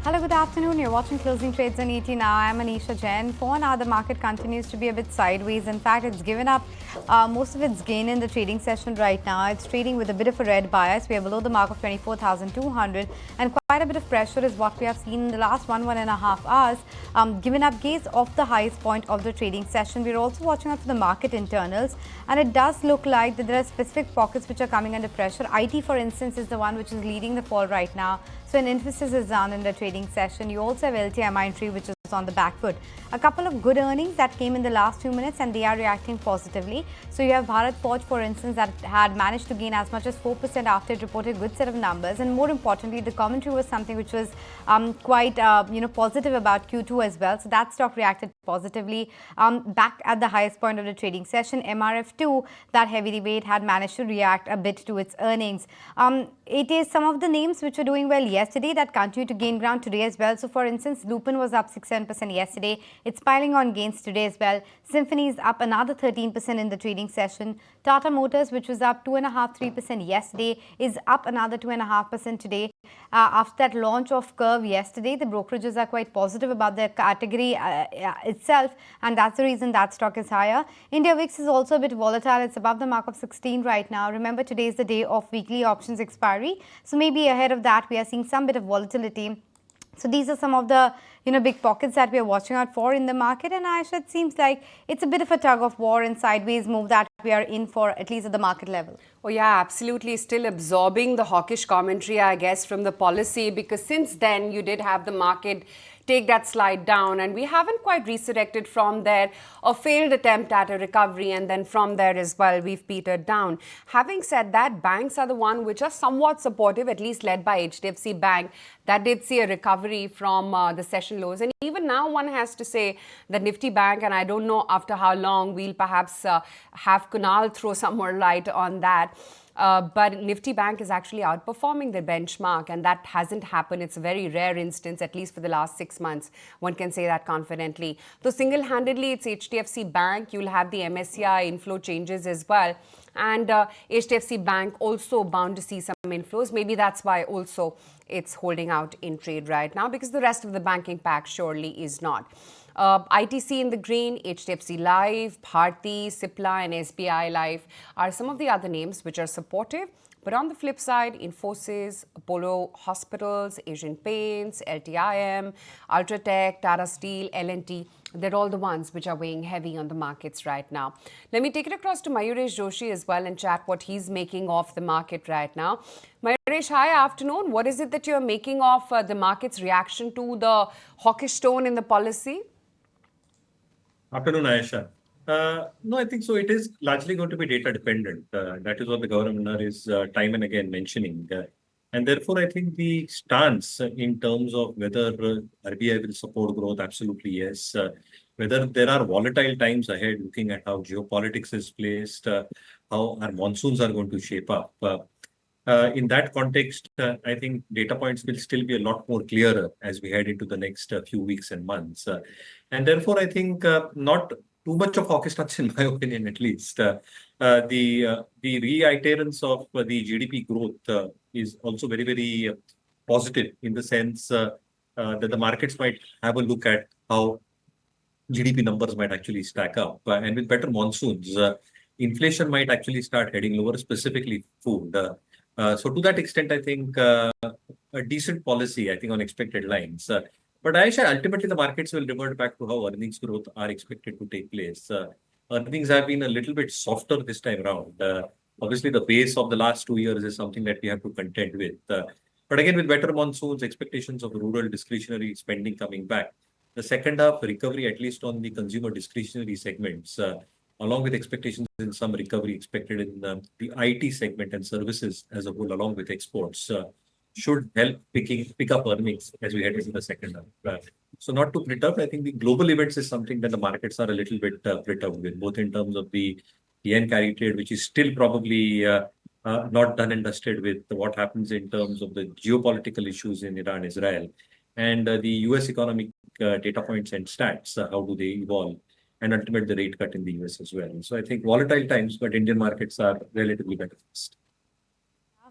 Hello, good afternoon. You're watching Closing Trades on ET now. I'm Anisha Jain. For now, the market continues to be a bit sideways. In fact, it's given up most of its gain in the trading session right now. It's trading with a bit of a red bias. We are below the mark of 24,200, and quite a bit of pressure is what we have seen in the last one and a half hours, given up gains off the highest point of the trading session. We're also watching out for the market internals, and it does look like that there are specific pockets which are coming under pressure. IT, for instance, is the one which is leading the fall right now. So an emphasis is done in the trading session. You also have LTI which is on the back foot. A couple of good earnings that came in the last few minutes and they are reacting positively. So you have Bharat Forge, for instance, that had managed to gain as much as 4% after it reported a good set of numbers. And more importantly, the commentary was something which was quite positive about Q2 as well. So that stock reacted positively back at the highest point of the trading session. MRF2, that heavyweight, had managed to react a bit to its earnings. It is some of the names which were doing well yesterday that continue to gain ground today as well. So for instance, Lupin was up 6-7% yesterday. It's piling on gains today as well. Symphony is up another 13% in the trading session. Tata Motors, which was up 2.5-3% yesterday, is up another 2.5% today. After that launch of Curve yesterday, the brokerages are quite positive about the category itself, and that's the reason that stock is higher. India VIX is also a bit volatile. It's above the mark of 16 right now. Remember, today is the day of weekly options expiry, so maybe ahead of that we are seeing some bit of volatility. So these are some of the big pockets that we are watching out for in the market, and Aisha, it seems like it's a bit of a tug of war and sideways move that we are in for, at least at the market level. Oh yeah, absolutely. Still absorbing the hawkish commentary, I guess, from the policy, because since then you did have the market take that slide down, and we haven't quite resurrected from there. A failed attempt at a recovery, and then from there as well we've petered down. Having said that, banks are the one which are somewhat supportive, at least led by HDFC Bank. That did see a recovery from the session lows, and even now one has to say that Nifty Bank, and I don't know after how long we'll perhaps have Kunal throw some more light on that. But Nifty Bank is actually outperforming the benchmark, and that hasn't happened. It's a very rare instance, at least for the last 6 months. One can say that confidently. So single-handedly, it's HDFC Bank. You'll have the MSCI inflow changes as well. And HDFC Bank also bound to see some inflows. Maybe that's why also it's holding out in trade right now, because the rest of the banking pack surely is not. ITC in the green, HDFC Life, Bharti, Cipla and SBI Life are some of the other names which are supportive. But on the flip side, Infosys, Apollo Hospitals, Asian Paints, LTIM, Ultratech, Tata Steel, L&T, they're all the ones which are weighing heavy on the markets right now. Let me take it across to Mayuresh Joshi as well and chat what he's making of the market right now. Mayuresh, hi, afternoon. What is it that you're making of the market's reaction to the hawkish tone in the policy? Afternoon, Aisha. No, I think so. It is largely going to be data dependent. That is what the governor is time and again mentioning. And therefore, I think the stance in terms of whether RBI will support growth, absolutely yes. Whether there are volatile times ahead, looking at how geopolitics is placed, how our monsoons are going to shape up. In that context, I think data points will still be a lot more clearer as we head into the next few weeks and months. And therefore, I think not too much of hawkish touch, in my opinion, at least. The reiterance of the GDP growth is also very, very positive in the sense that the markets might have a look at how GDP numbers might actually stack up. And with better monsoons, inflation might actually start heading lower, specifically food. So to that extent, I think a decent policy, I think, on expected lines. But Aisha, ultimately, the markets will revert back to how earnings growth are expected to take place. Earnings have been a little bit softer this time around. Obviously, the base of the last 2 years is something that we have to contend with. But again, with better monsoons, expectations of rural discretionary spending coming back, the second half recovery, at least on the consumer discretionary segments, along with expectations in some recovery expected in the IT segment and services as a whole, along with exports, should help pick up earnings as we head into the second half. So not to perturb, I think the global events is something that the markets are a little bit perturbed with, both in terms of the yen carry trade, which is still probably not done and dusted, with what happens in terms of the geopolitical issues in Iran, Israel, and the US economic data points and stats, how do they evolve, and ultimately the rate cut in the US as well. So I think volatile times, but Indian markets are relatively better first.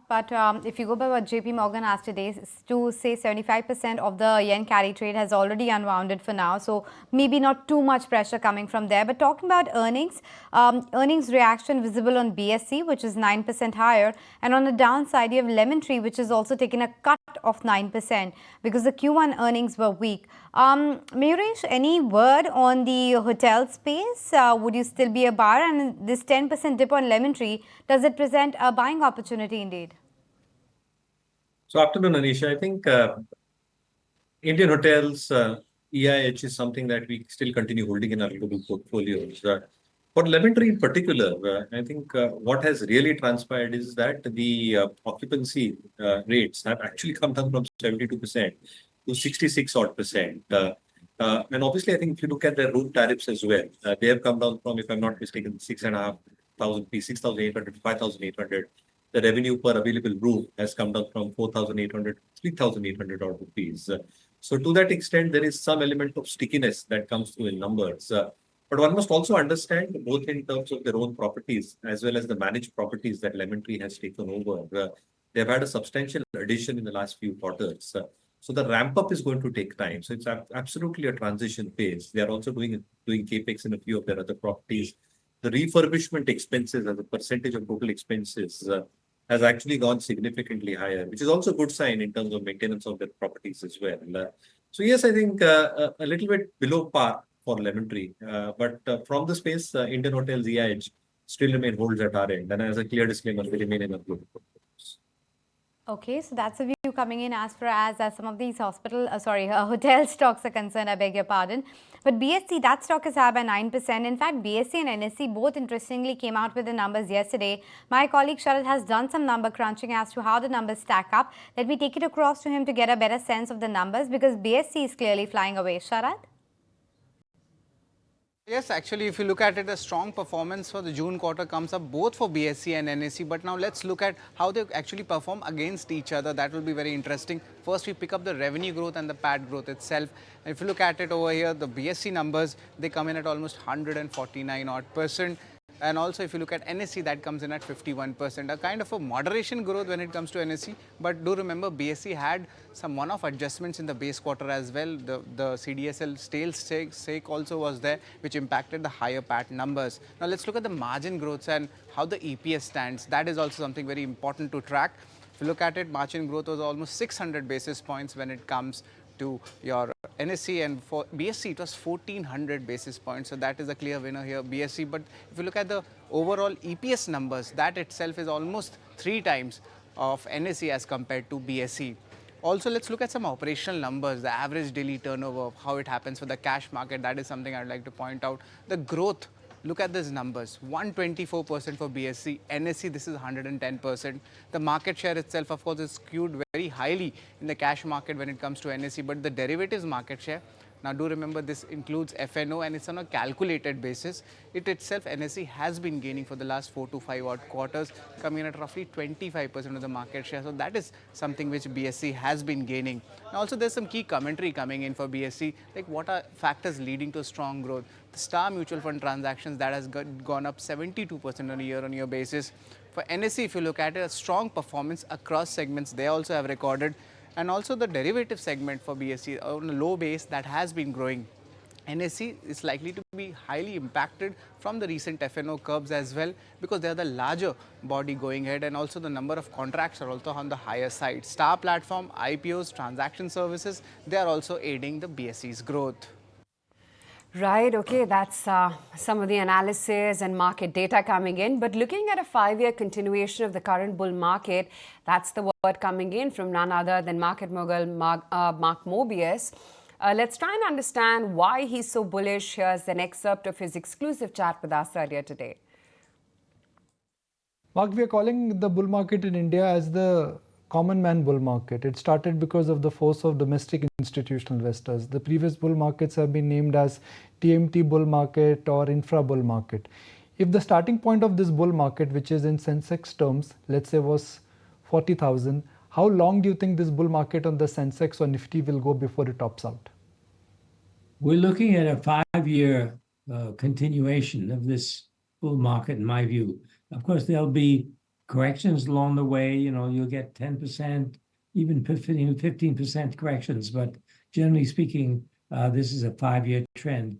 but if you go by what JP Morgan has today, to say 75% of the yen carry trade has already unwounded for now. So maybe not too much pressure coming from there. But talking about earnings, earnings reaction visible on BSE, which is 9% higher. And on the downside, you have Lemon Tree, which has also taken a cut of 9% because the Q1 earnings were weak. Mayuresh, any word on the hotel space? Would you still be a buyer? And this 10% dip on Lemon Tree, does it present a buying opportunity indeed? So afternoon, Anisha. I think Indian hotels, EIH is something that we still continue holding in our global portfolios. For Lemon Tree in particular, I think what has really transpired is that the occupancy rates have actually come down from 72% to 66 odd percent. And obviously, I think if you look at their room tariffs as well, they have come down from, if I'm not mistaken, 6,500, 6,800 to 5,800. The revenue per available room has come down from 4,800 to 3,800 odd rupees. So to that extent, there is some element of stickiness that comes through in numbers. But one must also understand, both in terms of their own properties as well as the managed properties that Lemon Tree has taken over. They've had a substantial addition in the last few quarters. So the ramp up is going to take time. So it's absolutely a transition phase. They are also doing capex in a few of their other properties. The refurbishment expenses as a percentage of total expenses has actually gone significantly higher, which is also a good sign in terms of maintenance of their properties as well. So yes, I think a little bit below par for Lemon Tree, but from the space, Indian Hotels EIH still remain holds at our end, and as a clear disclaimer, we remain in a global portfolios. Okay, so that's a view coming in as far as some of these hotel stocks are concerned, I beg your pardon. But BSE, that stock is higher by 9%. In fact, BSE and NSE both interestingly came out with the numbers yesterday. My colleague Sharad has done some number crunching as to how the numbers stack up. Let me take it across to him to get a better sense of the numbers because BSE is clearly flying away. Sharad? Yes, actually, if you look at it, a strong performance for the June quarter comes up both for BSE and NSE. But now let's look at how they actually perform against each other. That will be very interesting. First, we pick up the revenue growth and the PAT growth itself. And if you look at it over here, the BSE numbers, they come in at almost 149 odd %. And also, if you look at NSE, that comes in at 51%, a kind of a moderation growth when it comes to NSE. But do remember, BSE had some one-off adjustments in the base quarter as well. The CDSL stake also was there, which impacted the higher PAT numbers. Now, let's look at the margin growths and how the EPS stands. That is also something very important to track. If you look at it, margin growth was almost 600 basis points when it comes to your NSE, and for BSE it was 1400 basis points. So that is a clear winner here, BSE. But if you look at the overall EPS numbers, that itself is almost 3 times of NSE as compared to BSE. Also, let's look at some operational numbers, the average daily turnover, how it happens for the cash market. That is something I'd like to point out. The growth, look at these numbers, 124% for BSE, NSE this is 110%. The market share itself, of course, is skewed very highly in the cash market when it comes to NSE, but the derivatives market share, now do remember this includes FNO and it's on a calculated basis. It itself, NSE has been gaining for the last 4 to 5 odd quarters, coming in at roughly 25% of the market share. So that is something which BSE has been gaining. And also there's some key commentary coming in for BSE, like what are factors leading to strong growth. The Star Mutual Fund transactions, that has gone up 72% on a year-on-year basis. For NSE, if you look at it, a strong performance across segments, they also have recorded. And also the derivative segment for BSE on a low base that has been growing. NSE is likely to be highly impacted from the recent FNO curbs as well because they are the larger body going ahead, and also the number of contracts are also on the higher side. Star platform, IPOs, transaction services, they are also aiding the BSE's growth. Right, okay, that's some of the analysis and market data coming in. But looking at a 5-year continuation of the current bull market, that's the word coming in from none other than market mogul Mark Mobius. Let's try and understand why he's so bullish. Here's an excerpt of his exclusive chat with us earlier today. Mark, we are calling the bull market in India as the common man bull market. It started because of the force of domestic institutional investors. The previous bull markets have been named as TMT bull market or infra bull market. If the starting point of this bull market, which is in Sensex terms, let's say was 40,000, how long do you think this bull market on the Sensex or Nifty will go before it tops out? We're looking at a 5-year continuation of this bull market, in my view. Of course, there'll be corrections along the way. You'll get 10%, even 15% corrections. But generally speaking, this is a 5-year trend.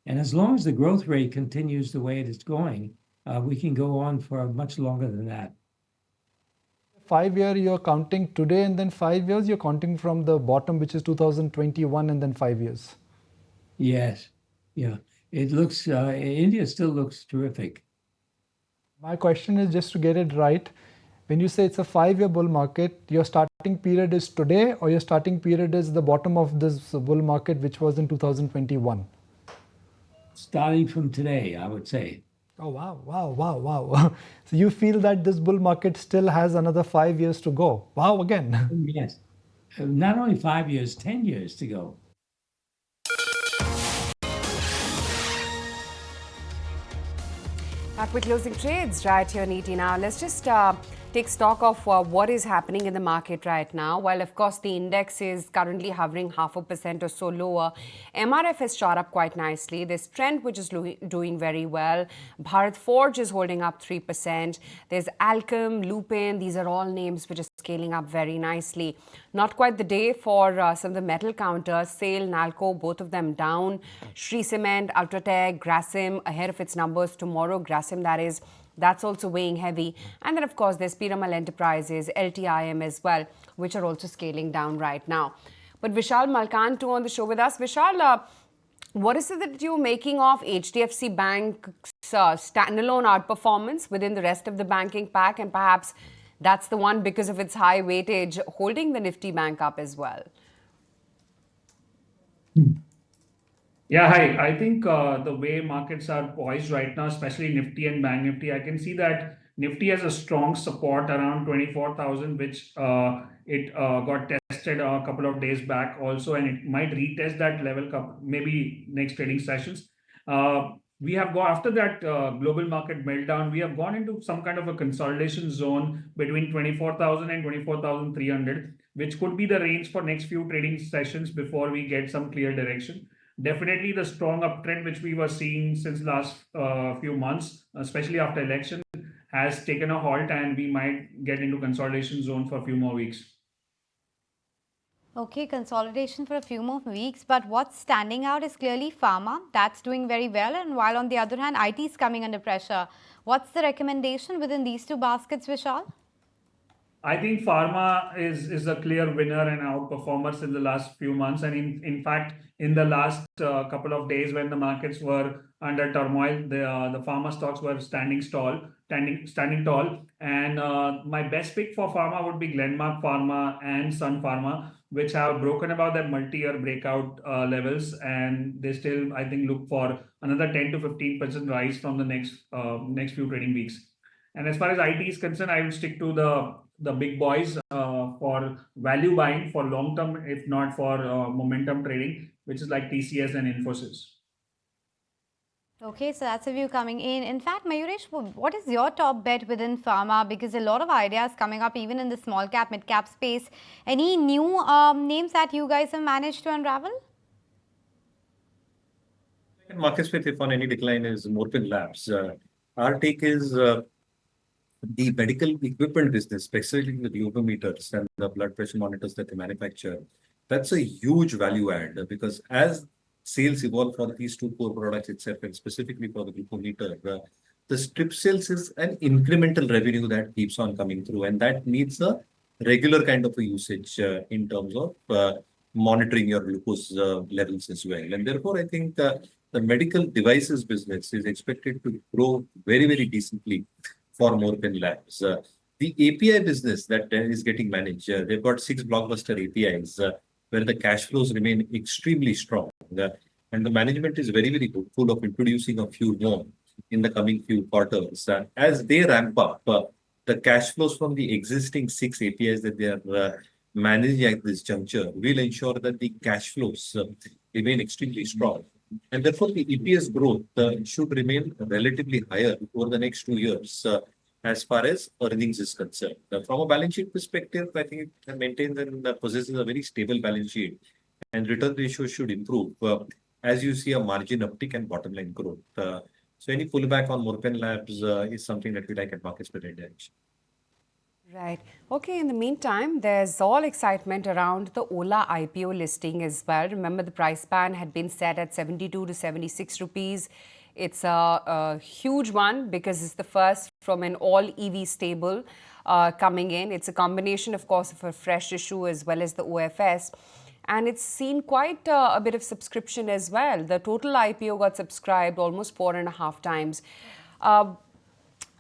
And as long as the growth rate continues the way it is going, we can go on for much longer than that. 5 year you're counting today, and then 5 years you're counting from the bottom, which is 2021, and then 5 years. Yes. Yeah. It looks, India still looks terrific. My question is, just to get it right, when you say it's a 5-year bull market, your starting period is today, or your starting period is the bottom of this bull market, which was in 2021? Starting from today, I would say. Oh, wow. So you feel that this bull market still has another 5 years to go? Wow, again. Yes. Not only 5 years, 10 years to go. Back with closing trades right here, Nifty. Now, let's just take stock of what is happening in the market right now. While, of course, the index is currently hovering 0.5% or so lower, MRF has shot up quite nicely. There's Trent, which is doing very well. Bharat Forge is holding up 3%. There's Alchem, Lupin. These are all names which are scaling up very nicely. Not quite the day for some of the metal counters. SAIL, Nalco, both of them down. Shree Cement, Ultratech, Grasim ahead of its numbers tomorrow. Grasim, that is. That's also weighing heavy. And then, of course, there's Piramal Enterprises, LTIM as well, which are also scaling down right now. But Vishal Malkan, too, on the show with us. Vishal, what is it that you're making of HDFC Bank's standalone outperformance within the rest of the banking pack? And perhaps that's the one, because of its high weightage, holding the Nifty Bank up as well. Yeah, hi. I think the way markets are poised right now, especially Nifty and Bank Nifty, I can see that Nifty has a strong support around 24,000, which it got tested a couple of days back also, and it might retest that level maybe next trading sessions. We have gone after that global market meltdown. We have gone into some kind of a consolidation zone between 24,000 and 24,300, which could be the range for next few trading sessions before we get some clear direction. Definitely the strong uptrend which we were seeing since last few months, especially after election, has taken a halt, and we might get into consolidation zone for a few more weeks. Okay, consolidation for a few more weeks, but what's standing out is clearly Pharma. That's doing very well, and while on the other hand, IT is coming under pressure. What's the recommendation within these two baskets, Vishal? I think Pharma is a clear winner and outperformer in the last few months, and in fact, in the last couple of days when the markets were under turmoil, the Pharma stocks were standing tall. And my best pick for Pharma would be Glenmark Pharma and Sun Pharma, which have broken about their multi-year breakout levels, and they still, I think, look for another 10 to 15% rise from the next few trading weeks. And as far as IT is concerned, I will stick to the big boys for value buying for long term, if not for momentum trading, which is like TCS and Infosys. Okay, so that's a view coming in. In fact, Mayuresh, what is your top bet within Pharma? Because a lot of ideas coming up even in the small cap, mid cap space. Any new names that you guys have managed to unravel? Market space, if on any decline, is Morphin Labs. Our take is the medical equipment business, especially the glucometers and the blood pressure monitors that they manufacture. That's a huge value add, because as sales evolve for these two core products itself, and specifically for the glucometer, the strip sales is an incremental revenue that keeps on coming through, and that needs a regular kind of a usage in terms of monitoring your glucose levels as well. And therefore, I think the medical devices business is expected to grow very, very decently for Morphin Labs. The API business that is getting managed, they've got 6 blockbuster APIs where the cash flows remain extremely strong. And the management is very, very hopeful of introducing a few more in the coming few quarters. As they ramp up, the cash flows from the existing 6 APIs that they are managing at this juncture will ensure that the cash flows remain extremely strong. And therefore, the EPS growth should remain relatively higher over the next 2 years as far as earnings is concerned. From a balance sheet perspective, I think it maintains and possesses a very stable balance sheet, and return ratios should improve as you see a margin uptick and bottom line growth. So any pullback on Morphin Labs is something that we like at Markets per India. Right. Okay, in the meantime, there's all excitement around the Ola IPO listing as well. Remember, the price band had been set at 72 to 76 rupees. It's a huge one because it's the first from an all EV stable coming in. It's a combination, of course, of a fresh issue as well as the OFS. And it's seen quite a bit of subscription as well. The total IPO got subscribed almost 4.5 times.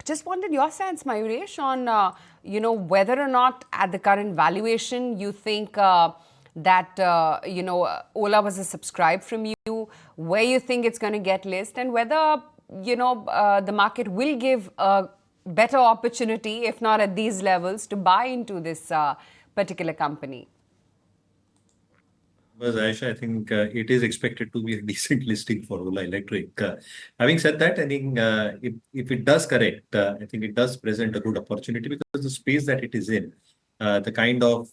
Just wanted your sense, Mayuresh, on whether or not at the current valuation you think that Ola was a subscribe from you, where you think it's going to get listed, and whether the market will give a better opportunity, if not at these levels, to buy into this particular company. Because Aisha, I think it is expected to be a decent listing for Ola Electric. Having said that, I think if it does correct, I think it does present a good opportunity because the space that it is in, the kind of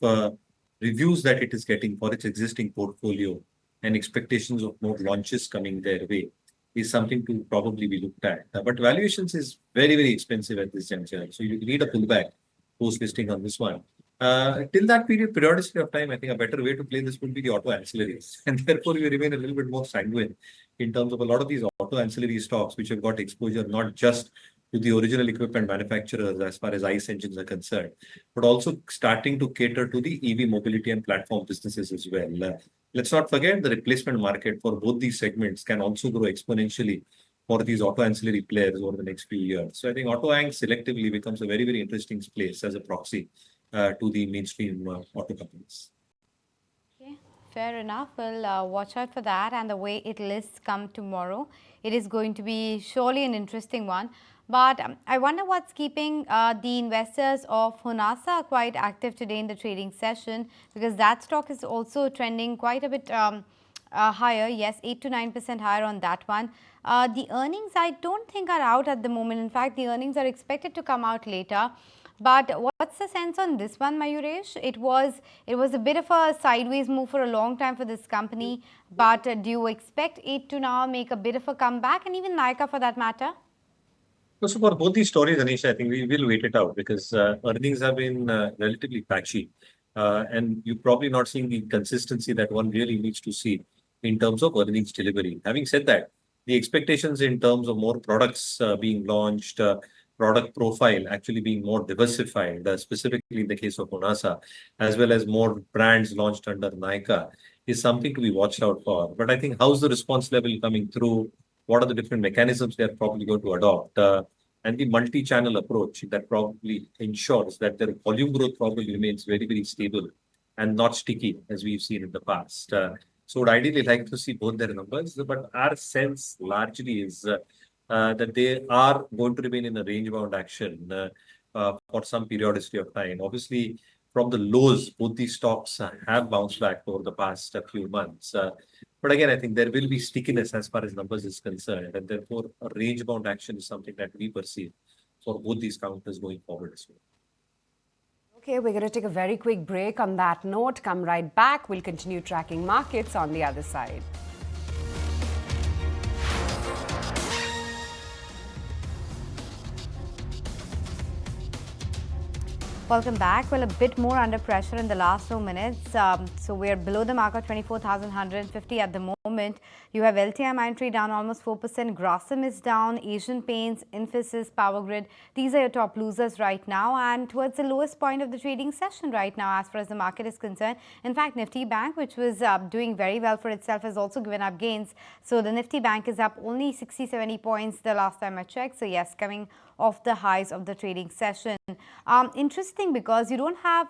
reviews that it is getting for its existing portfolio and expectations of more launches coming their way is something to probably be looked at. But valuations is very, very expensive at this juncture. So you need a pullback post-listing on this one. Till that periodicity of time, I think a better way to play this would be the auto ancillaries. And therefore, we remain a little bit more sanguine in terms of a lot of these auto ancillary stocks, which have got exposure not just to the original equipment manufacturers as far as ICE engines are concerned, but also starting to cater to the EV mobility and platform businesses as well. Let's not forget the replacement market for both these segments can also grow exponentially for these auto ancillary players over the next few years. So I think auto ang selectively becomes a very, very interesting place as a proxy to the mainstream auto companies. Okay, fair enough. We'll watch out for that, and the way it lists come tomorrow, it is going to be surely an interesting one. But I wonder what's keeping the investors of Honasa quite active today in the trading session, because that stock is also trending quite a bit higher. Yes, 8 to 9% higher on that one. The earnings I don't think are out at the moment. In fact, the earnings are expected to come out later. But what's the sense on this one, Mayuresh? It was a bit of a sideways move for a long time for this company. But do you expect it to now make a bit of a comeback, and even Nykaa for that matter? So for both these stories, Anisha, I think we will wait it out because earnings have been relatively patchy. And you're probably not seeing the consistency that one really needs to see in terms of earnings delivery. Having said that, the expectations in terms of more products being launched, product profile actually being more diversified, specifically in the case of Honasa, as well as more brands launched under Nykaa, is something to be watched out for. But I think how's the response level coming through? What are the different mechanisms they're probably going to adopt? And the multi-channel approach that probably ensures that their volume growth probably remains very, very stable and not sticky as we've seen in the past. So would ideally like to see both their numbers, but our sense largely is that they are going to remain in a range-bound action for some periodicity of time. Obviously, from the lows, both these stocks have bounced back over the past few months. But again, I think there will be stickiness as far as numbers is concerned, and therefore a range-bound action is something that we perceive for both these counters going forward as well. Okay, we're going to take a very quick break on that note. Come right back. We'll continue tracking markets on the other side. Welcome back. Well, a bit more under pressure in the last 2 minutes. So we're below the mark of 24,150 at the moment. You have LTI Mindtree down almost 4%. Grasim is down. Asian Paints, Infosys, Power Grid. These are your top losers right now, and towards the lowest point of the trading session right now as far as the market is concerned. In fact, Nifty Bank, which was doing very well for itself, has also given up gains. So the Nifty Bank is up only 60-70 points the last time I checked. So yes, coming off the highs of the trading session. Interesting, because you don't have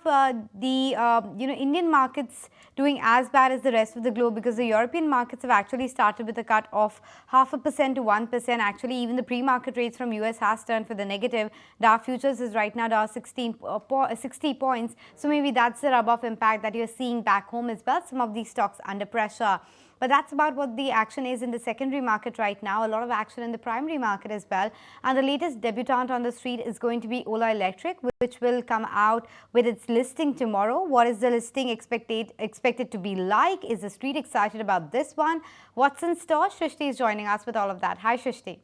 Indian markets doing as bad as the rest of the globe, because the European markets have actually started with a cut of 0.5% to 1%. Actually, even the pre-market rates from US has turned for the negative. Dow futures is right now down 60 points. So maybe that's the rub-off impact that you're seeing back home as well. Some of these stocks under pressure. But that's about what the action is in the secondary market right now. A lot of action in the primary market as well. And the latest debutant on the street is going to be Ola Electric, which will come out with its listing tomorrow. What is the listing expected to be like? Is the street excited about this one? What's in store? Shrishti is joining us with all of that. Hi, Shrishti.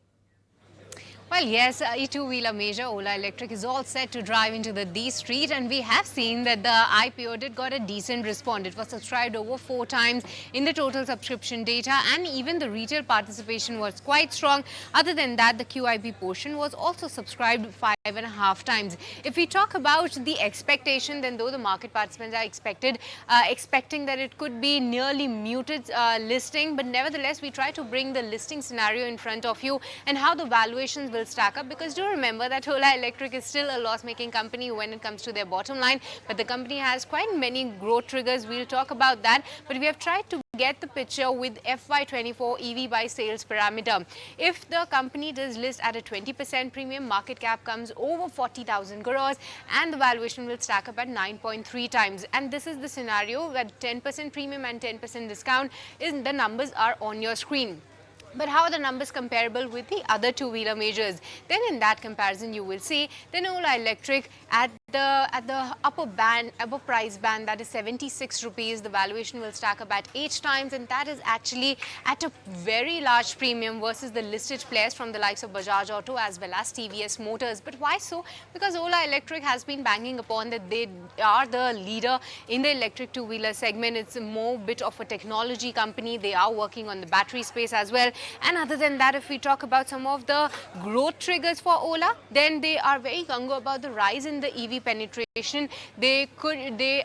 Well, yes, a two-wheeler major Ola Electric is all set to drive into the D Street, and we have seen that the IPO did got a decent response. It was subscribed over 4 times in the total subscription data, and even the retail participation was quite strong. Other than that, the QIP portion was also subscribed 5.5 times. If we talk about the expectation, then though the market participants are expecting that it could be nearly muted listing, but nevertheless, we try to bring the listing scenario in front of you and how the valuations will stack up, because do remember that Ola Electric is still a loss-making company when it comes to their bottom line, but the company has quite many growth triggers. We'll talk about that, but we have tried to get the picture with FY24 EV by sales parameter. If the company does list at a 20% premium, market cap comes over 40,000 crores and the valuation will stack up at 9.3 times. And this is the scenario where 10% premium and 10% discount is the numbers are on your screen. But how are the numbers comparable with the other two-wheeler majors? Then in that comparison, you will see then Ola Electric at the upper price band, that is 76 rupees. The valuation will stack up at 8 times, and that is actually at a very large premium versus the listed players from the likes of Bajaj Auto as well as TVS Motors. But why so? Because Ola Electric has been banging upon that they are the leader in the electric two-wheeler segment. It's a more bit of a technology company. They are working on the battery space as well. And other than that, if we talk about some of the growth triggers for Ola, then they are very gung-ho about the rise in the EV penetration. They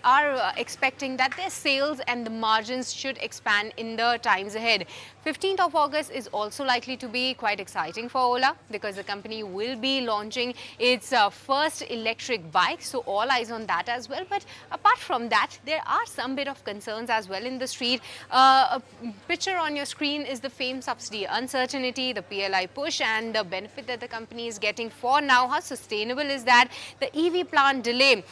are expecting that their sales and the margins should expand in the times ahead. 15th of August is also likely to be quite exciting for Ola because the company will be launching its first electric bike. So all eyes on that as well. But apart from that, there are some bit of concerns as well in the street. A picture on your screen is the famed subsidy uncertainty, the PLI push, and the benefit that the company is getting for now. How sustainable is that? The EV plant delay.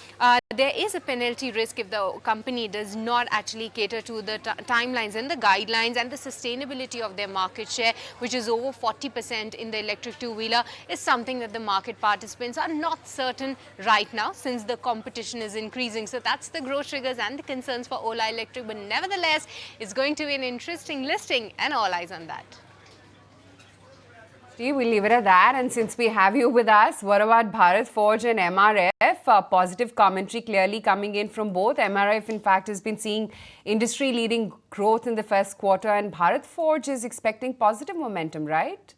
There is a penalty risk if the company does not actually cater to the timelines and the guidelines, and the sustainability of their market share, which is over 40% in the electric two-wheeler, is something that the market participants are not certain right now since the competition is increasing. So that's the growth triggers and the concerns for Ola Electric, but nevertheless, it's going to be an interesting listing and all eyes on that. We'll leave it at that. And since we have you with us, what about Bharat Forge and MRF? Positive commentary clearly coming in from both. MRF, in fact, has been seeing industry-leading growth in the first quarter, and Bharat Forge is expecting positive momentum, right?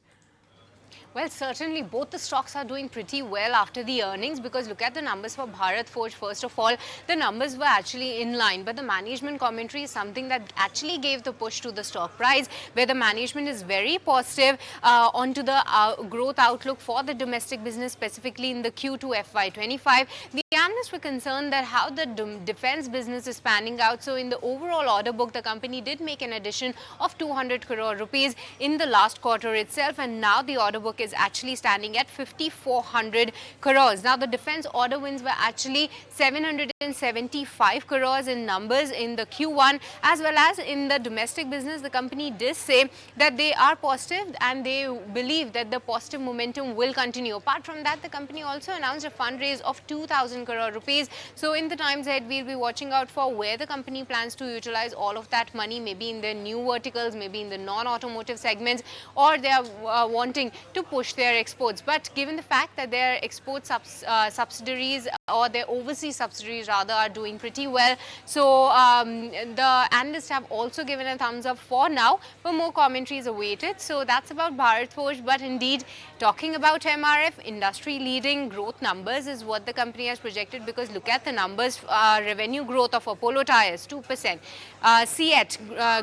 Well, certainly both the stocks are doing pretty well after the earnings, because look at the numbers for Bharat Forge. First of all, the numbers were actually in line, but the management commentary is something that actually gave the push to the stock price, where the management is very positive onto the growth outlook for the domestic business, specifically in the Q2 FY25. The analysts were concerned that how the defense business is panning out. So in the overall order book, the company did make an addition of 200 crore rupees in the last quarter itself, and now the order book is actually standing at 5,400 crores. Now the defense order wins were actually 775 crores in numbers in the Q1, as well as in the domestic business. The company did say that they are positive and they believe that the positive momentum will continue. Apart from that, the company also announced a fundraise of 2,000 crore rupees. So in the times ahead, we'll be watching out for where the company plans to utilize all of that money, maybe in the new verticals, maybe in the non-automotive segments, or they are wanting to push their exports. But given the fact that their export subsidiaries, or their overseas subsidiaries rather, are doing pretty well, so the analysts have also given a thumbs up for now, but more commentary is awaited. So that's about Bharat Forge. But indeed, talking about MRF, industry leading growth numbers is what the company has projected, because look at the numbers. Revenue growth of Apollo Tyres 2%, CEAT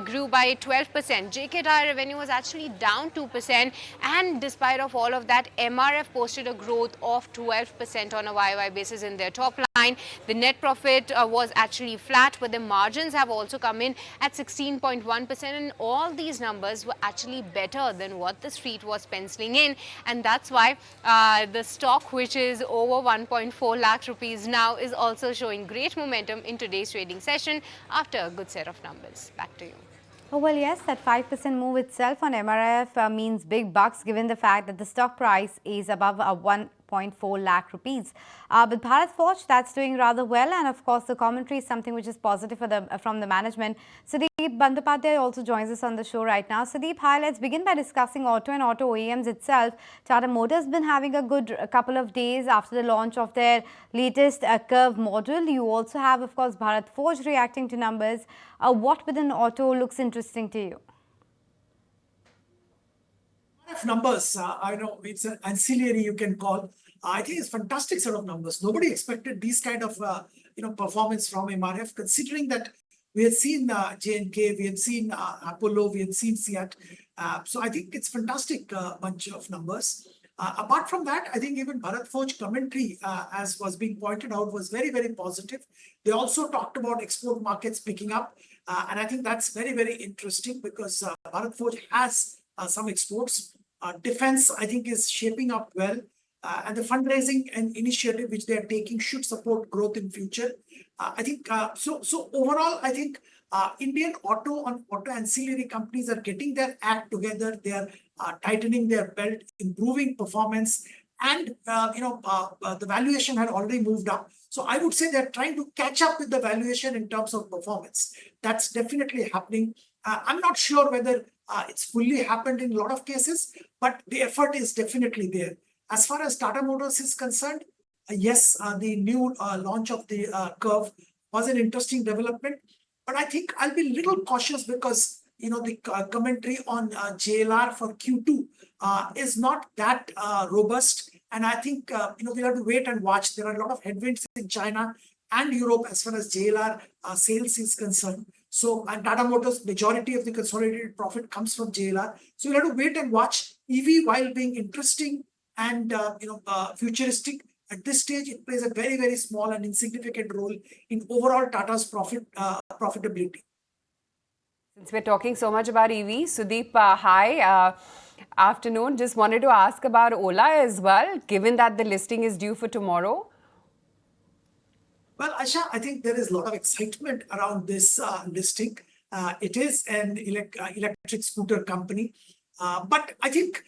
grew by 12%, JK Tyre revenue was actually down 2%, and despite of all of that, MRF posted a growth of 12% on a YOY basis in their top line. The net profit was actually flat, but the margins have also come in at 16.1%, and all these numbers were actually better than what the street was penciling in, and that's why the stock, which is over 1.4 lakh rupees now, is also showing great momentum in today's trading session after a good set of numbers. Back to you. Oh, well, yes, that 5% move itself on MRF means big bucks, given the fact that the stock price is above 2.4 lakh rupees. But Bharat Forge, that's doing rather well, and of course the commentary is something which is positive from the management. Sudeep Bandyopadhyay also joins us on the show right now. Sudeep, hi, let's begin by discussing auto and auto OEMs itself. Tata Motors has been having a good couple of days after the launch of their latest curve model. You also have, of course, Bharat Forge reacting to numbers. What within auto looks interesting to you? Numbers, I know it's an ancillary you can call. I think it's fantastic set of numbers. Nobody expected these kind of performance from MRF, considering that we had seen J&K, we had seen Apollo, we had seen Seat. So I think it's fantastic bunch of numbers. Apart from that, I think even Bharat Forge commentary, as was being pointed out, was very, very positive. They also talked about export markets picking up. And I think that's very, very interesting because Bharat Forge has some exports. Defense, I think, is shaping up well. And the fundraising and initiative which they are taking should support growth in future. I think so overall, I think Indian auto ancillary companies are getting their act together. They are tightening their belt, improving performance, and the valuation had already moved up. So I would say they're trying to catch up with the valuation in terms of performance. That's definitely happening. I'm not sure whether it's fully happened in a lot of cases, but the effort is definitely there. As far as Tata Motors is concerned, yes, the new launch of the curve was an interesting development, but I think I'll be a little cautious because the commentary on JLR for Q2 is not that robust, and I think we'll have to wait and watch. There are a lot of headwinds in China and Europe as far as JLR sales is concerned. So, and Tata Motors, majority of the consolidated profit comes from JLR. So we'll have to wait and watch. EV, while being interesting and futuristic, at this stage it plays a very, very small and insignificant role in overall Tata's profitability. Since we're talking so much about EV, Sudeep, hi. Afternoon. Just wanted to ask about Ola as well, given that the listing is due for tomorrow. Well, Asha, I think there is a lot of excitement around this listing. It is an electric scooter company. But I think,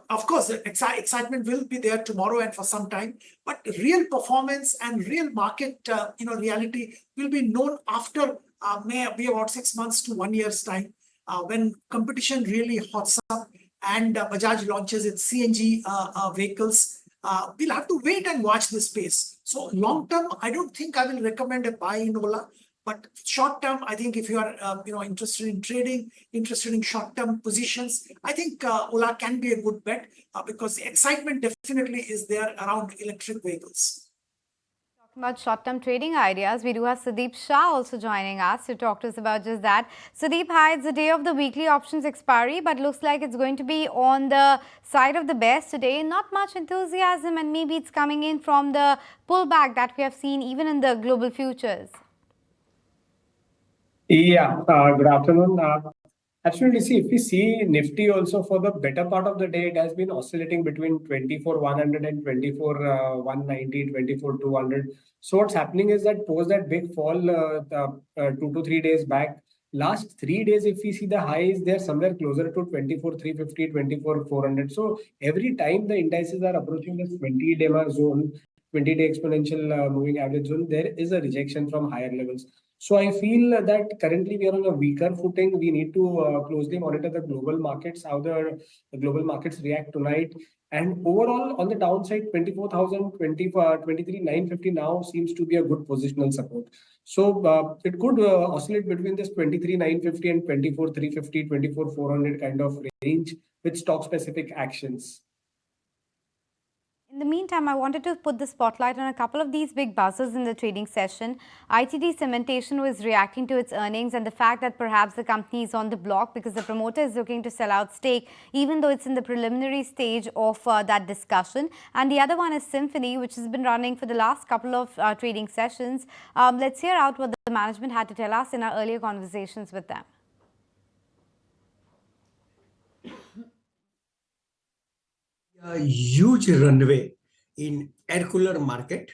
of course, the excitement will be there tomorrow and for some time. But real performance and real market, reality will be known after maybe about 6 months to 1 year's time, when competition really hots up and Bajaj launches its CNG vehicles. We'll have to wait and watch this space. So long term, I don't think I will recommend a buy in Ola. But short term, I think if you are interested in trading, interested in short term positions, I think Ola can be a good bet because the excitement definitely is there around electric vehicles. Talking about short term trading ideas, we do have Sudeep Shah also joining us to talk to us about just that. Sudeep, hi, it's the day of the weekly options expiry, but looks like it's going to be on the side of the bears today. Not much enthusiasm, and maybe it's coming in from the pullback that we have seen even in the global futures. Yeah, good afternoon. Absolutely. See, if we see Nifty also for the better part of the day, it has been oscillating between 24,100 and 24,190, 24,200. So what's happening is that post that big fall 2 to 3 days back, last 3 days, if we see the highs, they're somewhere closer to 24,350, 24,400. So every time the indices are approaching this 20-day zone, 20-day exponential moving average zone, there is a rejection from higher levels. So I feel that currently we are on a weaker footing. We need to closely monitor the global markets, how the global markets react tonight. And overall, on the downside, 24,000, 23,950 now seems to be a good positional support. So it could oscillate between this 23,950 and 24,350, 24,400 kind of range with stock-specific actions. In the meantime, I wanted to put the spotlight on a couple of these big buzzers in the trading session. ITD Cementation was reacting to its earnings and the fact that perhaps the company is on the block because the promoter is looking to sell out stake, even though it's in the preliminary stage of that discussion. And the other one is Symphony, which has been running for the last couple of trading sessions. Let's hear out what the management had to tell us in our earlier conversations with them. A huge runway in air cooler market,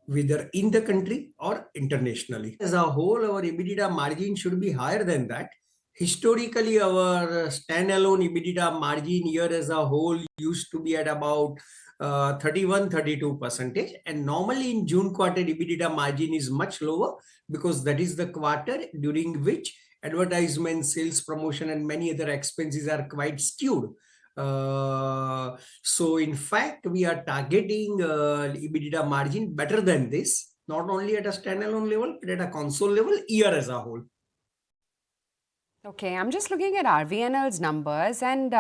whether in the country or internationally. As a whole, our EBITDA margin should be higher than that. Historically, our standalone EBITDA margin year as a whole used to be at about 31-32%. And normally in June quarter, EBITDA margin is much lower because that is the quarter during which advertisement, sales, promotion, and many other expenses are quite skewed. So in fact, we are targeting EBITDA margin better than this, not only at a standalone level, but at a console level, year as a whole. Okay, I'm just looking at RVNL's numbers, and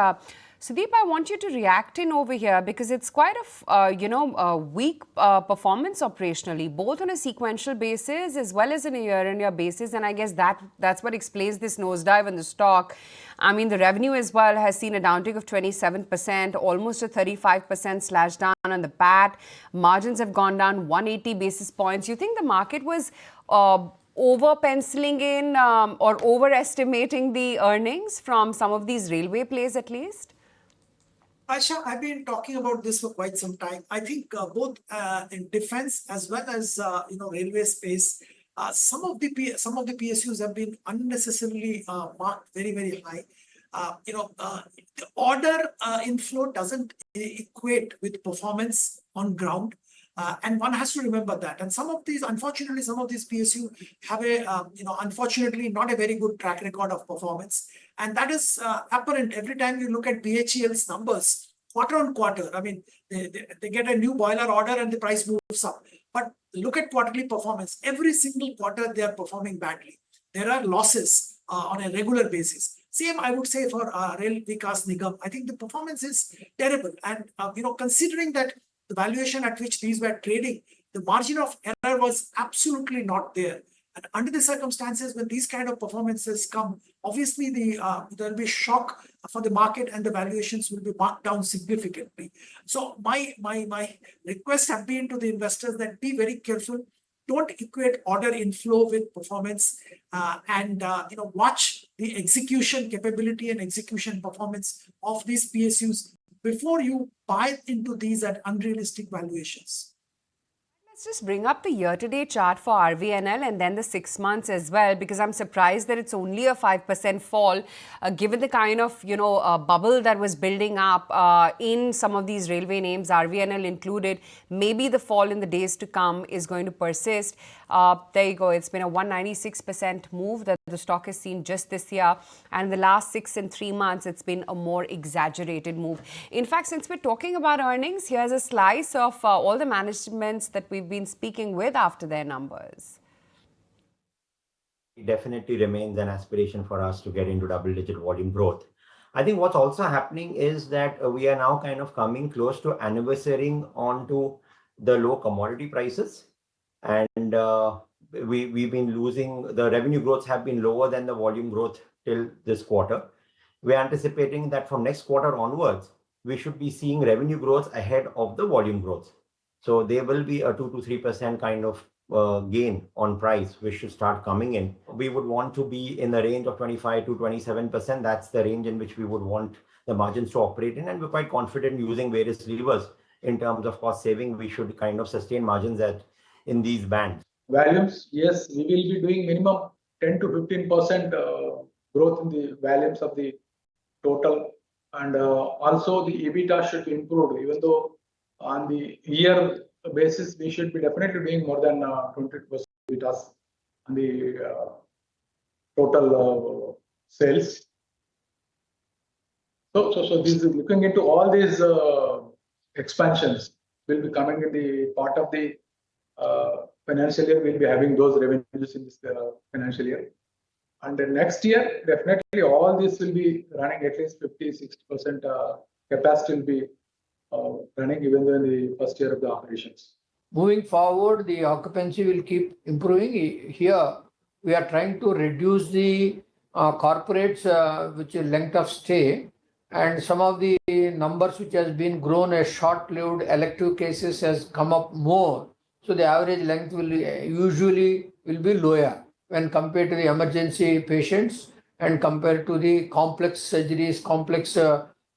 Sudeep, I want you to react in over here because it's quite a weak performance operationally, both on a sequential basis as well as on a year-on-year basis, and I guess that's what explains this nosedive in the stock. I mean, the revenue as well has seen a downtick of 27%, almost a 35% slash down on the PAT. Margins have gone down 180 basis points. You think the market was over penciling in or overestimating the earnings from some of these railway plays at least? Aisha, I've been talking about this for quite some time. I think both in defense as well as railway space, some of the PSUs have been unnecessarily marked very, very high. The order inflow doesn't equate with performance on ground. And one has to remember that. And unfortunately, some of these PSU have unfortunately not a very good track record of performance. And that is apparent every time you look at BHEL's numbers, quarter on quarter. I mean, they get a new boiler order and the price moves up. But look at quarterly performance. Every single quarter, they are performing badly. There are losses on a regular basis. Same, I would say, for Rail Vikas Nigam. I think the performance is terrible. And, considering that the valuation at which these were trading, the margin of error was absolutely not there. And under the circumstances, when these kind of performances come, obviously there will be shock for the market and the valuations will be marked down significantly. So my request have been to the investors that be very careful. Don't equate order inflow with performance, and watch the execution capability and execution performance of these PSUs before you buy into these at unrealistic valuations. Let's just bring up the year-to-date chart for RVNL and then the 6 months as well, because I'm surprised that it's only a 5% fall, given the kind of, bubble that was building up in some of these railway names, RVNL included. Maybe the fall in the days to come is going to persist. There you go. It's been a 196% move that the stock has seen just this year. And in the last 6 and 3 months, it's been a more exaggerated move. In fact, since we're talking about earnings, here's a slice of all the managements that we've been speaking with after their numbers. It definitely remains an aspiration for us to get into double-digit volume growth. I think what's also happening is that we are now kind of coming close to anniversarying onto the low commodity prices. And we've been losing, the revenue growths have been lower than the volume growth till this quarter. We're anticipating that from next quarter onwards, we should be seeing revenue growth ahead of the volume growth. So there will be a 2 to 3% kind of gain on price, which should start coming in. We would want to be in the range of 25 to 27%. That's the range in which we would want the margins to operate in. And we're quite confident using various levers in terms of cost saving. We should kind of sustain margins in these bands. Volumes, yes, we will be doing minimum 10 to 15% growth in the volumes of the total. And also the EBITDA should be improved, even though on the year basis, we should be definitely doing more than 20% EBITDA on the total sales. So this is looking into all these expansions will be coming in the part of the financial year. We'll be having those revenues in this financial year. And the next year, definitely all this will be running at least 50-60% capacity will be running even though in the first year of the operations. Moving forward, the occupancy will keep improving. Here, we are trying to reduce the corporates, which is length of stay, and some of the numbers which has been grown as short-lived elective cases has come up more. So the average length will usually be lower when compared to the emergency patients and compared to the complex surgeries, complex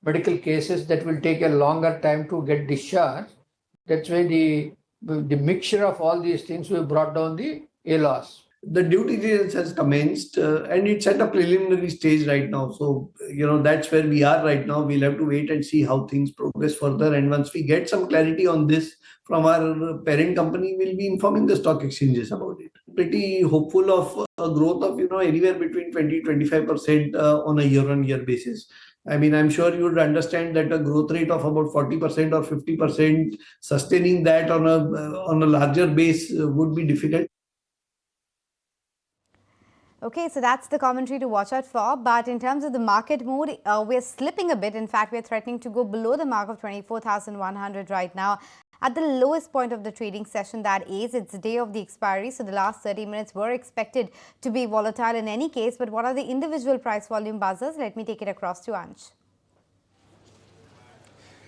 medical cases that will take a longer time to get discharged. That's why the mixture of all these things will brought down the ALOS. the due diligence has commenced and it's at a preliminary stage right now. So, that's where we are right now. We'll have to wait and see how things progress further. And once we get some clarity on this from our parent company, we'll be informing the stock exchanges about it. Pretty hopeful of a growth of, anywhere between 20-25% on a year-on-year basis. I mean, I'm sure you would understand that a growth rate of about 40% or 50%, sustaining that on a larger base would be difficult. Okay, so that's the commentary to watch out for. But in terms of the market mood, we're slipping a bit. In fact, we're threatening to go below the mark of 24,100 right now. At the lowest point of the trading session, that is, it's the day of the expiry. So the last 30 minutes were expected to be volatile in any case. But what are the individual price volume buzzers? Let me take it across to Ansh.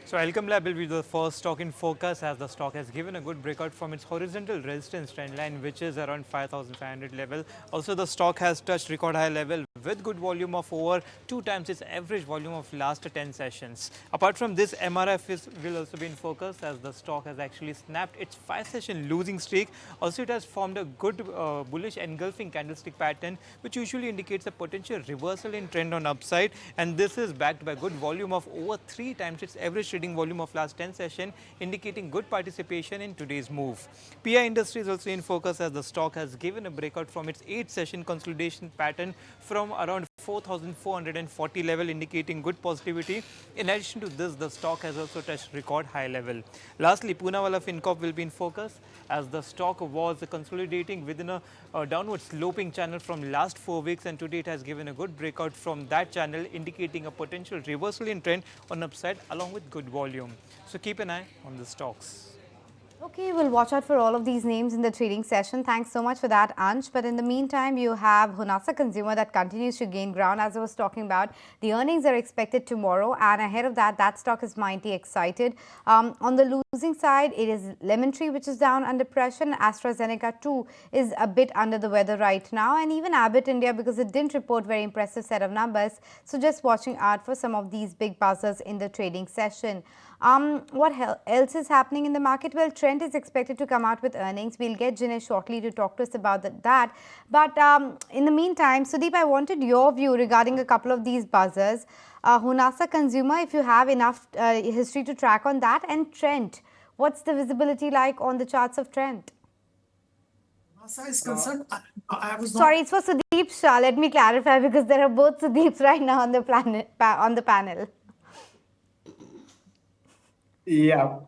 So Alchem Lab will be the first stock in focus, as the stock has given a good breakout from its horizontal resistance trend line, which is around 5,500 level. Also, the stock has touched record high level with good volume of over 2 times its average volume of last 10 sessions. Apart from this, MRF will also be in focus, as the stock has actually snapped its 5-session losing streak. Also, it has formed a good bullish engulfing candlestick pattern, which usually indicates a potential reversal in trend on upside, and this is backed by good volume of over 3 times its average trading volume of last 10 session, indicating good participation in today's move. PI industry is also in focus, as the stock has given a breakout from its 8-session consolidation pattern from around 4,440 level, indicating good positivity. In addition to this, the stock has also touched record high level. Lastly, Poonawalla FinCorp will be in focus, as the stock was consolidating within a downward sloping channel from last 4 weeks, and today it has given a good breakout from that channel, indicating a potential reversal in trend on upside along with good volume. So keep an eye on the stocks. Okay, we'll watch out for all of these names in the trading session. Thanks so much for that, Ansh. But in the meantime, you have Honasa Consumer that continues to gain ground, as I was talking about. The earnings are expected tomorrow, and ahead of that, that stock is mighty excited. On the losing side, it is Lemon Tree, which is down under pressure, and AstraZeneca too is a bit under the weather right now, and even Abbott India, because it didn't report very impressive set of numbers. So just watching out for some of these big buzzers in the trading session. What else is happening in the market? Well, Trent is expected to come out with earnings. We'll get Jinesh shortly to talk to us about that. But in the meantime, Sudeep, I wanted your view regarding a couple of these buzzers. Honasa Consumer, if you have enough history to track on that, and Trent. What's the visibility like on the charts of Trent? Honasa is concerned, I was not... Sorry, it's for Sudeep Shah. Let me clarify, because there are both Sudeeps right now on the panel. Yeah.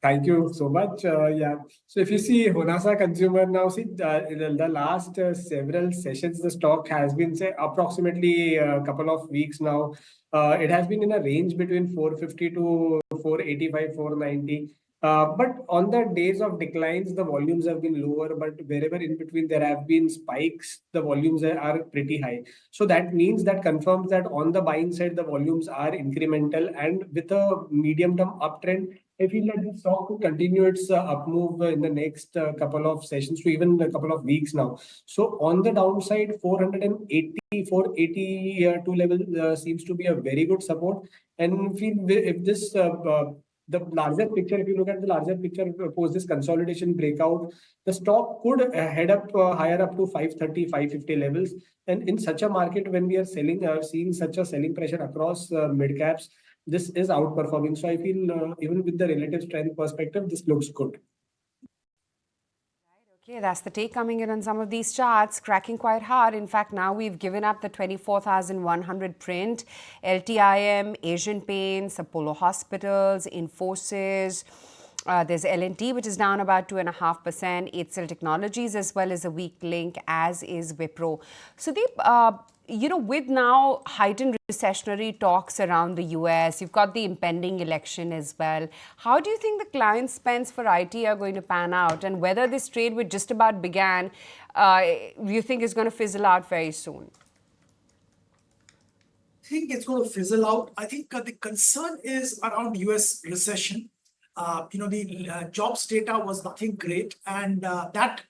Thank you so much. Yeah. So if you see Honasa Consumer now, see in the last several sessions, the stock has been, say, approximately a couple of weeks now. It has been in a range between 450 to 485, 490. But on the days of declines, the volumes have been lower, but wherever in between there have been spikes, the volumes are pretty high. So that means, that confirms that on the buying side, the volumes are incremental, and with a medium-term uptrend, I feel that the stock will continue its up move in the next couple of sessions to even a couple of weeks now. So on the downside, 480, 482 level seems to be a very good support. And if this the larger picture, if you look at the larger picture, post this consolidation breakout, the stock could head up higher up to 530, 550 levels. And in such a market, when we are seeing such a selling pressure across mid caps, this is outperforming. So I feel even with the relative strength perspective, this looks good. Okay, that's the take coming in on some of these charts, cracking quite hard. In fact, now we've given up the 24,100 print, LTIM, Asian Paints, Apollo Hospitals, Infosys. There's L&T, which is down about 2.5%, HCL Technologies, as well as a weak link, as is Wipro. Sudeep, with now heightened recessionary talks around the US, you've got the impending election as well. How do you think the client spends for IT are going to pan out, and whether this trade which just about began, you think is going to fizzle out very soon? I think it's going to fizzle out. I think the concern is around US recession. The jobs data was nothing great, and that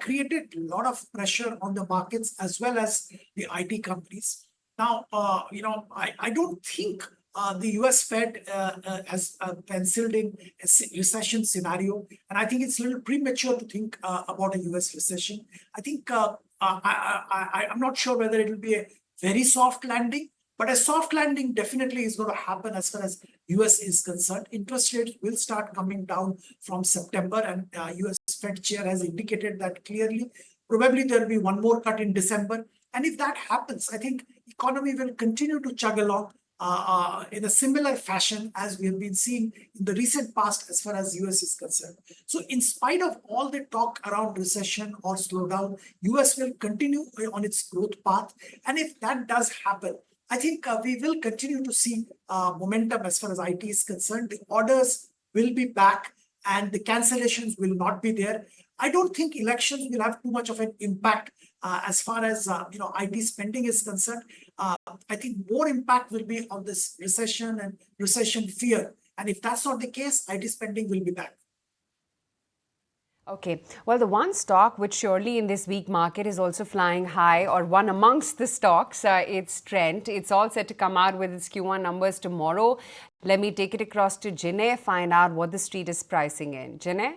created a lot of pressure on the markets as well as the IT companies. Now, I don't think the US Fed has penciled in a recession scenario, and I think it's a little premature to think about a US recession. I think I'm not sure whether it will be a very soft landing, but a soft landing definitely is going to happen as far as US is concerned. Interest rates will start coming down from September, and US Fed chair has indicated that clearly. Probably there will be one more cut in December. And if that happens, I think economy will continue to chug along in a similar fashion as we have been seeing in the recent past as far as US is concerned. So in spite of all the talk around recession or slowdown, US will continue on its growth path. And if that does happen, I think we will continue to see momentum as far as IT is concerned. The orders will be back and the cancellations will not be there. I don't think elections will have too much of an impact as far as IT spending is concerned. I think more impact will be on this recession and recession fear. And if that's not the case, IT spending will be back. Okay, well, the one stock which surely in this weak market is also flying high, or one amongst the stocks, it's Trent. It's all set to come out with its Q1 numbers tomorrow. Let me take it across to Jinay, find out what the street is pricing in. Jinay?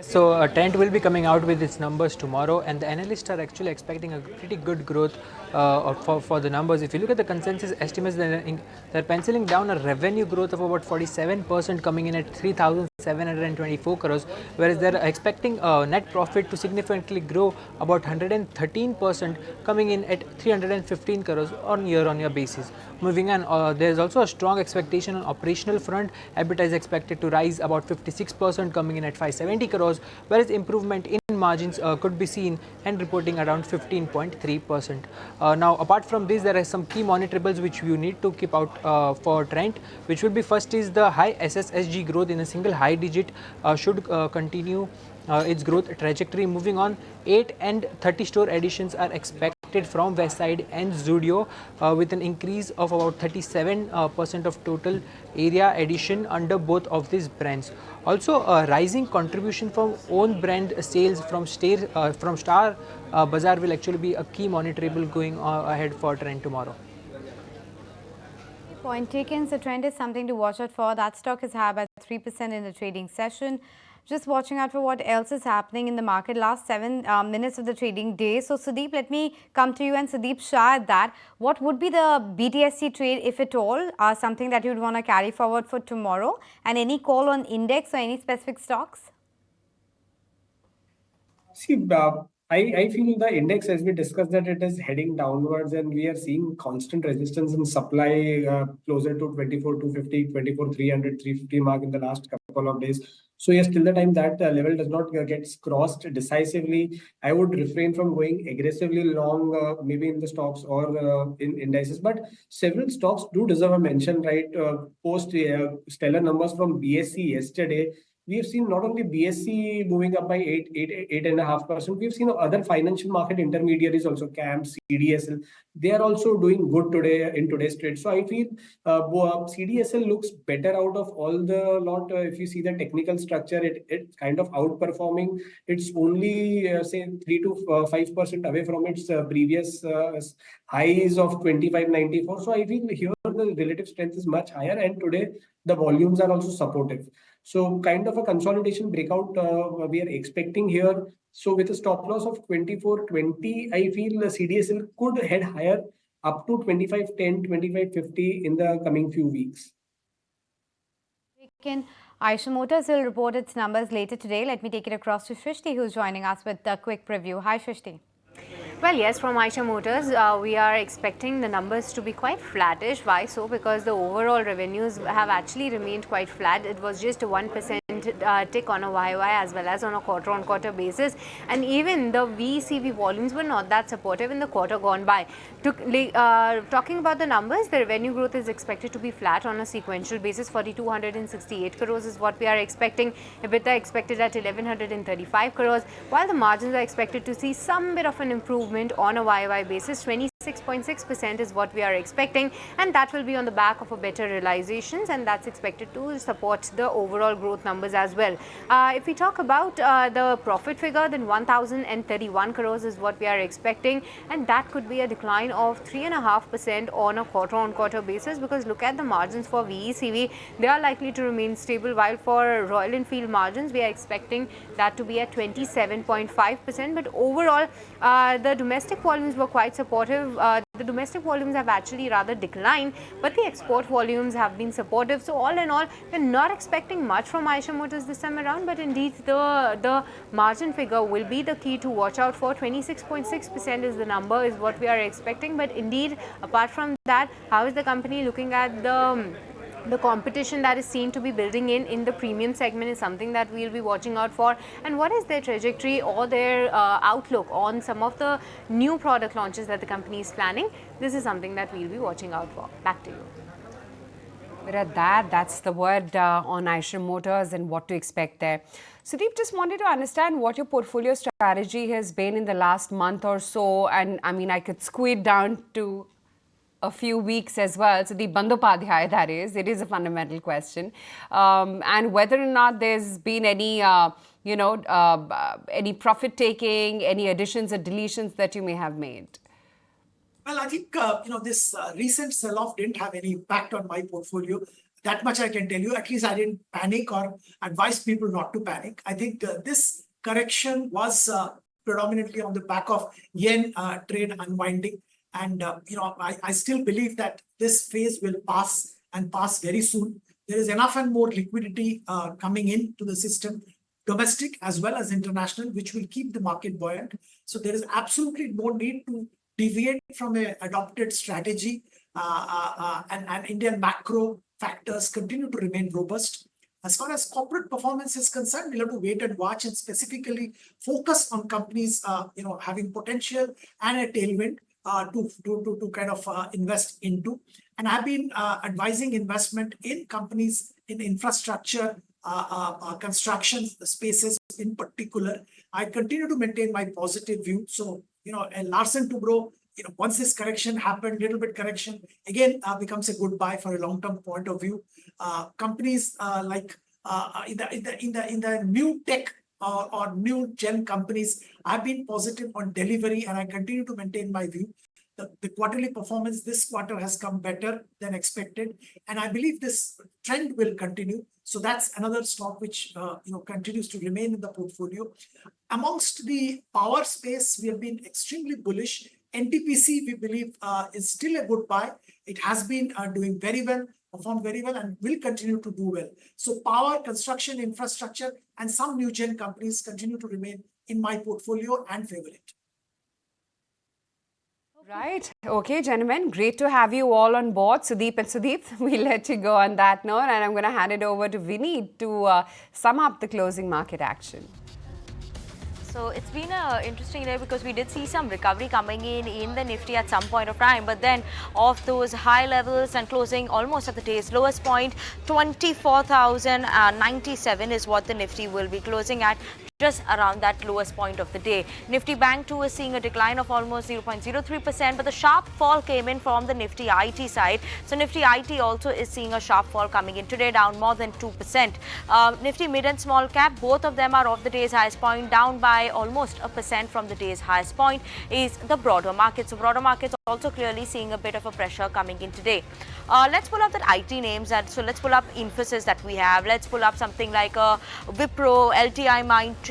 So Trent will be coming out with its numbers tomorrow, and the analysts are actually expecting a pretty good growth for the numbers. If you look at the consensus estimates, they're penciling down a revenue growth of about 47% coming in at 3,724 crores, whereas they're expecting net profit to significantly grow about 113% coming in at 315 crores on year-on-year basis. Moving on, there's also a strong expectation on operational front. EBITDA is expected to rise about 56% coming in at 570 crores, whereas improvement in margins could be seen and reporting around 15.3%. Now, apart from this, there are some key monitorables which you need to keep out for Trent, which will be first is the high SSSG growth in a single high digit should continue its growth trajectory. Moving on, 8 and 30 store additions are expected from Westside and Zudio with an increase of about 37% of total area addition under both of these brands. Also, a rising contribution from own brand sales from Star Bazaar will actually be a key monitorable going ahead for Trent tomorrow. Point taken. So Trend is something to watch out for. That stock is high by 3% in the trading session. Just watching out for what else is happening in the market last 7 minutes of the trading day. So Sudeep, let me come to you, and Sudeep Shah at that. What would be the BTSC trade, if at all, something that you'd want to carry forward for tomorrow? And any call on index or any specific stocks? See, I feel the index, as we discussed, that it is heading downwards, and we are seeing constant resistance in supply closer to 24,250, 24,300, 350 mark in the last couple of days. So yes, till the time that level does not get crossed decisively, I would refrain from going aggressively long, maybe in the stocks or in indices. But several stocks do deserve a mention, right? Post stellar numbers from BSE yesterday, we have seen not only BSE moving up by 8.5%, we've seen other financial market intermediaries also, CAMS, CDSL, they are also doing good today in today's trade. So I feel CDSL looks better out of all the lot. If you see the technical structure, it's kind of outperforming. It's only say 3 to 5% away from its previous highs of 25.94. So I feel here the relative strength is much higher, and today the volumes are also supportive. So kind of a consolidation breakout we are expecting here. So with a stop loss of 24.20, I feel the CDSL could head higher up to 25.10, 25.50 in the coming few weeks. Eicher Motors will report its numbers later today. Let me take it across to Shrishti, who's joining us with a quick preview. Hi, Shrishti. Well, yes, from Eicher Motors, we are expecting the numbers to be quite flattish. Why so? Because the overall revenues have actually remained quite flat. It was just a 1% tick on a YY as well as on a quarter-on-quarter basis. And even the VECV volumes were not that supportive in the quarter gone by. Talking about the numbers, the revenue growth is expected to be flat on a sequential basis. 4,268 crores is what we are expecting. EBITDA expected at 1,135 crores, while the margins are expected to see some bit of an improvement on a YY basis. 6.6% is what we are expecting, and that will be on the back of a better realizations, and that's expected to support the overall growth numbers as well. If we talk about the profit figure, then 1,031 crores is what we are expecting, and that could be a decline of 3.5% on a quarter-on-quarter basis, because look at the margins for VECV, they are likely to remain stable, while for Royal Enfield margins we are expecting that to be at 27.5%. But overall the domestic volumes were quite supportive. The domestic volumes have actually rather declined, but the export volumes have been supportive. So all in all, we're not expecting much from Eicher Motors this time around, but indeed the margin figure will be the key to watch out for. 26.6% is the number, is what we are expecting. But indeed, apart from that, how is the company looking at the competition that is seen to be building in the premium segment is something that we'll be watching out for. And what is their trajectory or their outlook on some of the new product launches that the company is planning? This is something that we'll be watching out for. Back to you. But at that's the word on Eicher Motors and what to expect there. Sudeep, just wanted to understand what your portfolio strategy has been in the last month or so. And I mean, I could squeeze down to a few weeks as well. So the Bandopadhyay, that is, it is a fundamental question. And whether or not there's been any, any profit taking, any additions or deletions that you may have made. Well, I think, this recent sell-off didn't have any impact on my portfolio. That much I can tell you. At least I didn't panic or advise people not to panic. I think this correction was predominantly on the back of yen trade unwinding. And, I still believe that this phase will pass and pass very soon. There is enough and more liquidity coming into the system, domestic as well as international, which will keep the market buoyant. So there is absolutely no need to deviate from an adopted strategy, and Indian macro factors continue to remain robust. As far as corporate performance is concerned, we'll have to wait and watch and specifically focus on companies, having potential and a tailwind to kind of invest into. And I've been advising investment in companies in infrastructure, construction spaces in particular. I continue to maintain my positive view. So, and Larsen Toubro, once this correction happened, little bit correction, again becomes a good buy for a long-term point of view. Companies like in the new tech or new gen companies, I've been positive on delivery, and I continue to maintain my view. The quarterly performance this quarter has come better than expected, and I believe this trend will continue. So that's another stock which continues to remain in the portfolio. Amongst the power space, we have been extremely bullish. NTPC, we believe, is still a good buy. It has been doing very well, performed very well, and will continue to do well. So power, construction, infrastructure, and some new gen companies continue to remain in my portfolio and favorite. Right. Okay, gentlemen, great to have you all on board. Sudeep and Sudeep, we'll let you go on that note, and I'm going to hand it over to Vinny to sum up the closing market action. So it's been an interesting day because we did see some recovery coming in the Nifty at some point of time, but then off those high levels and closing almost at the day's lowest point, 24,097 is what the Nifty will be closing at, just around that lowest point of the day. Nifty Bank 2 is seeing a decline of almost 0.03%, but the sharp fall came in from the Nifty IT side. So Nifty IT also is seeing a sharp fall coming in today, down more than 2%. Nifty Mid and Small Cap, both of them are off the day's highest point, down by almost 1% from the day's highest point, is the broader market. So broader markets also clearly seeing a bit of a pressure coming in today. Let's pull up that IT names. So let's pull up Infosys that we have. Let's pull up something like Wipro, LTI Mindtree,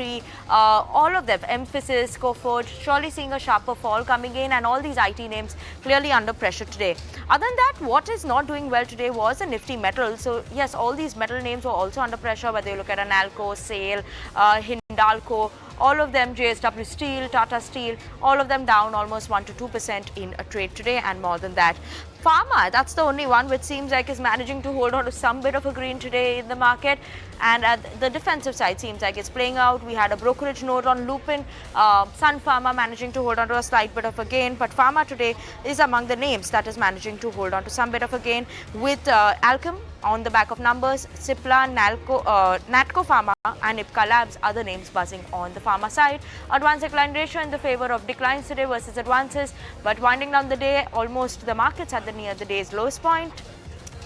all of them, Emphasis, Coforge, surely seeing a sharper fall coming in, and all these IT names clearly under pressure today. Other than that, what is not doing well today was the Nifty Metal. So yes, all these metal names were also under pressure, whether you look at Analco, SAIL, Hindalco, all of them, JSW Steel, Tata Steel, all of them down almost 1 to 2% in a trade today, and more than that. Pharma, that's the only one which seems like is managing to hold on to some bit of a green today in the market. And at the defensive side, seems like it's playing out. We had a brokerage note on Lupin, Sun Pharma managing to hold on to a slight bit of a gain, but Pharma today is among the names that is managing to hold on to some bit of a gain, with Alchem on the back of numbers, Cipla, Natco Pharma and Ipca Labs, other names buzzing on the pharma side. Advance decline ratio in the favor of declines today versus advances, but winding down the day, almost the markets at the near the day's lowest point.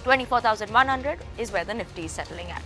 24,100 is where the Nifty is settling at.